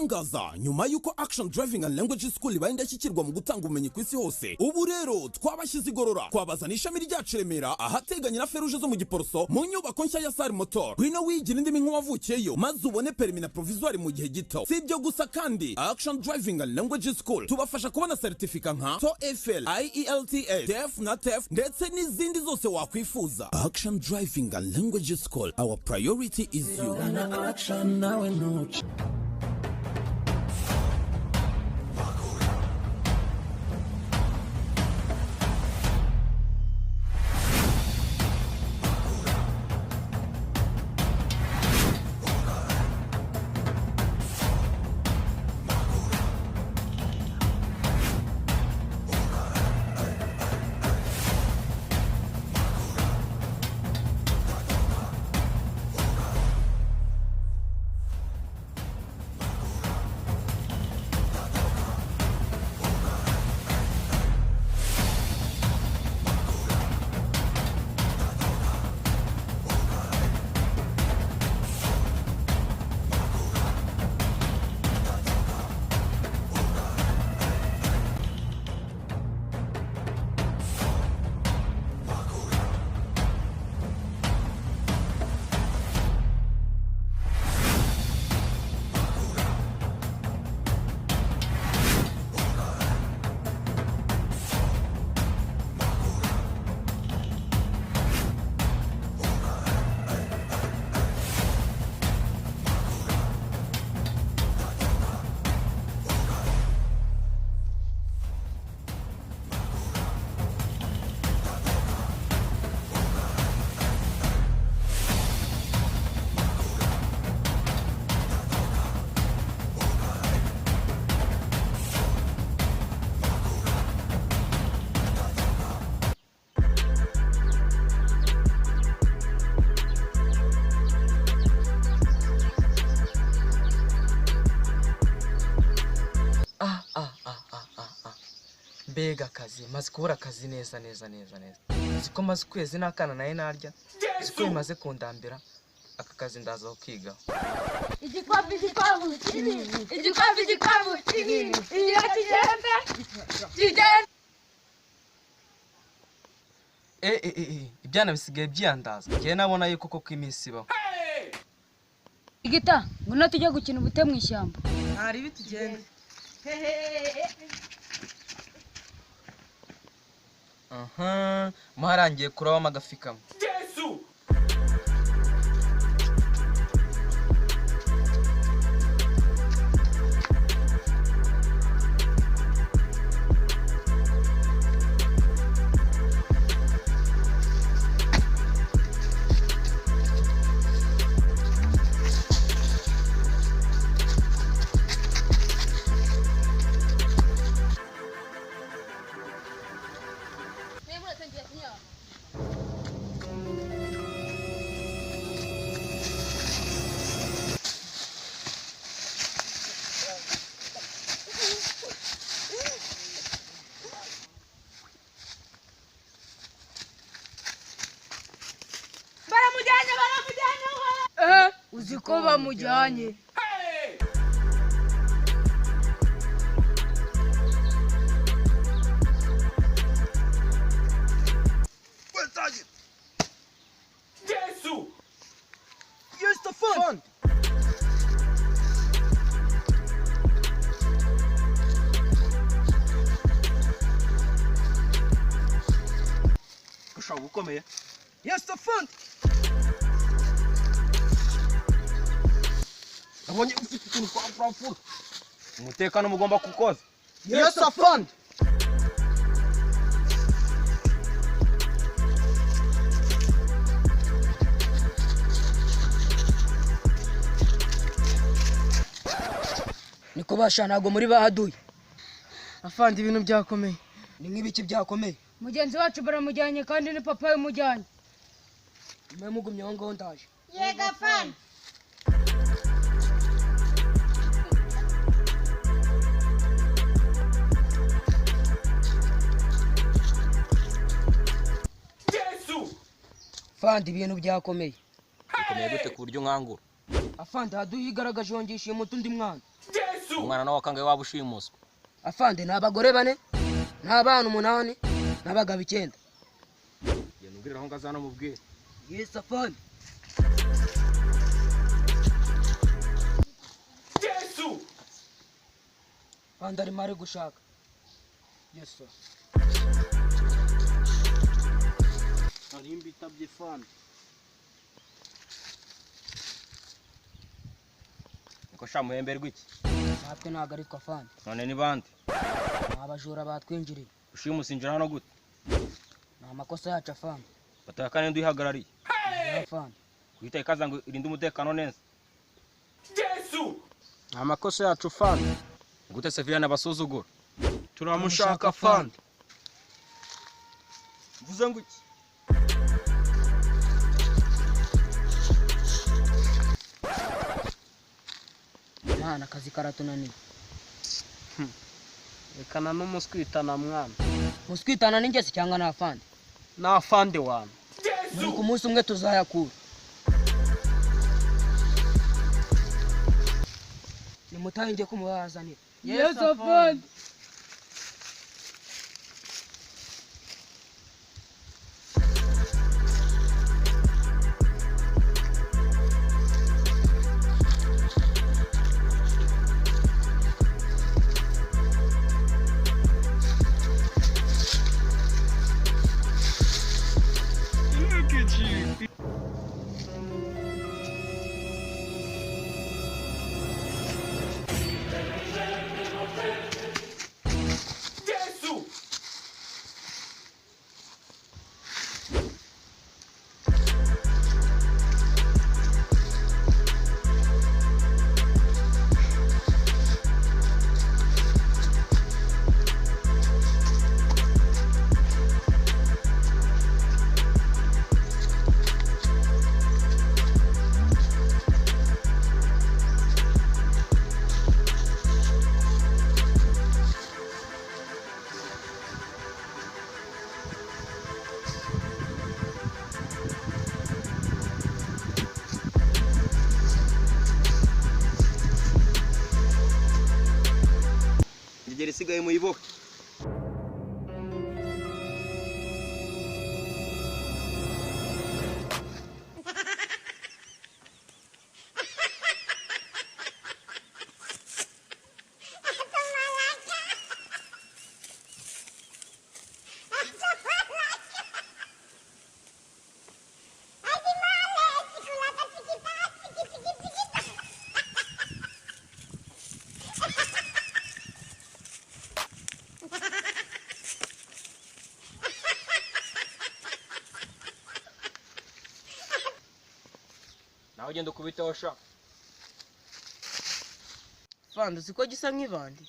igitangaza nyuma yuko Action Driving and Language School ibaye indashyikirwa mu gutanga ubumenyi ku isi hose, ubu rero twabashyize igorora twabazana ishami ryacu Remera ahateganye na feruje zo mu Giporoso mu nyubako nshya ya Sar Motor. Wino wigira indimi nk'uwavukiyeyo maze ubone permis na provisoire mu gihe gito. Si ibyo gusa kandi Action Driving and Language School tubafasha kubona certificate nka TOEFL, IELTS, TEF na TEF ndetse n'izindi zose wakwifuza. Action Driving and Language School, our priority is you. Action now and no. Mbega akazi maze kubura akazi neza. Ziko maze ukwezi n'akana naye narya. Ziko bimaze kundambira aka kazi ndaza kwiga. Igikwavu kiri. Iyo kigenda. Ibyana bisigaye byandaza. Ngiye nabona yuko koko iminsi ibaho. Igita, nguna tujya gukina ubute mu ishyamba. Hari bitugenda. Muharangiye kurabamo agafi kamwe. Uziko bamujyanye. Use the fund. Ushaka gukomeye. Yes the fund. Abonye ufite ikintu kwa Frankfurt. Umutekano mugomba kukoza. Yes the fund. Niko basha ntago muri bahaduye. Afandi ibintu byakomeye. Ni nk'ibiki byakomeye. Mugenzi wacu baramujyanye kandi ni papa yamujyanye. Mwe mugumye aho ngaho ndaje. Yega fan. Fandi ibintu byakomeye. Bikomeye gute ku buryo nkangura? Afandi haduye igaragaje yongeshiye mutu ndi mwana. umwana nawe wakangaye waba ushimuswe. afande ni abagore 4 n'abana 8 n'abagabo 9. Genda ubwirira aho ngazana mubwire. Yes afande. Afande ari mari gushaka. Yes sir. Arimbi tabye fande. Niko shamuhemberwa iki? Natwe ntago ari twa afande. None ni bande? Abajura batwinjiriye. Ushimusinjira hano gute? Ni amakosa yacu afande. Bataka kandi nduyihagarariye. Afande. Kuhita ikaza ngo irinde umutekano neza. Amakosa yacu fande. Gute Sevilla n'abasuzugura? Turamushaka fande. Mvuze ngo iki? Mwana akazi karatunaniye. Rekana n'umuswitana mwana. Muskwitana n'ingezi cyangwa n'afande? N'afande wana. Muri ku munsi umwe tuzayakura. Nimutahe njye kumubazanira. Yes afande. Igera isigaye muyiboke. Nawe ugenda ukubiteho sha. Afande siko gisa nk'ibandi.